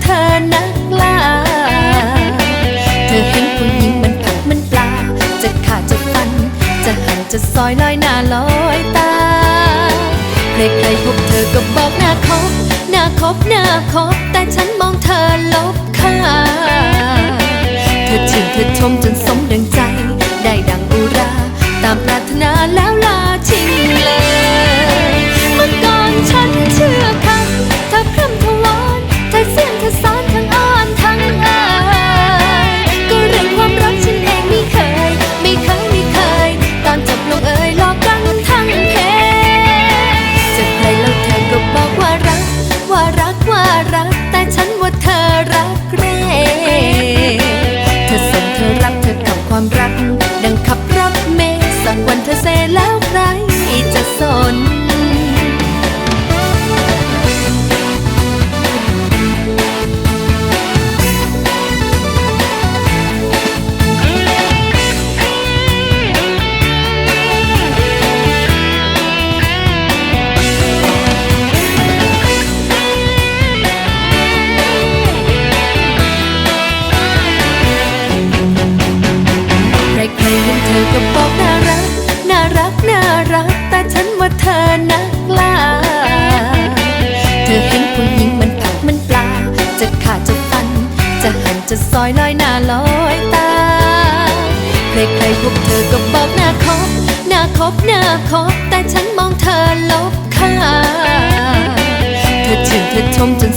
เธอนักล่าเธอเห็นผู้หญิงมันผักมันปลาจะขาดจะฟันจะหั่นจะซอยลอยหน้าลอยตาใครๆพบเธอก็บอกน่าคบน่าคบน่าคบแต่ฉันมองเธอลบค่าเธอชื่นเธอชมจนสมดังใจได้ดังอุราตามปรารถนาแล้วลาทิ้งเลยเมื่อก่อนฉันเชื่อคำเธอพร่ำเธอวอนเธอเสียงเธอสอนทั้งอ้อนทั้งก็เรื่องความรักฉันเองไม่เคยตอนจบลงหลอกกันทั้งเพจะใครแล้วเธอก็บอกว่ารักแต่ฉันว่าเธอรักแร่เธอส่งเธอรับเธอกับความรักดังขับรถเมล์สักวันเธอเซแล้วใครจะสนใครเห็นเธอก็บอกน่ารักแต่ฉันว่าเธอนักล่าเธอเห็นผู้หญิงมันผักมันปลาจะขาดจะฟันจะหั่นจะซอยลอยหน้าลอยตาใครๆพบเธอก็บอกน่าคบแต่ฉันมองเธอลบค่าเธอชื่นเธอชมจน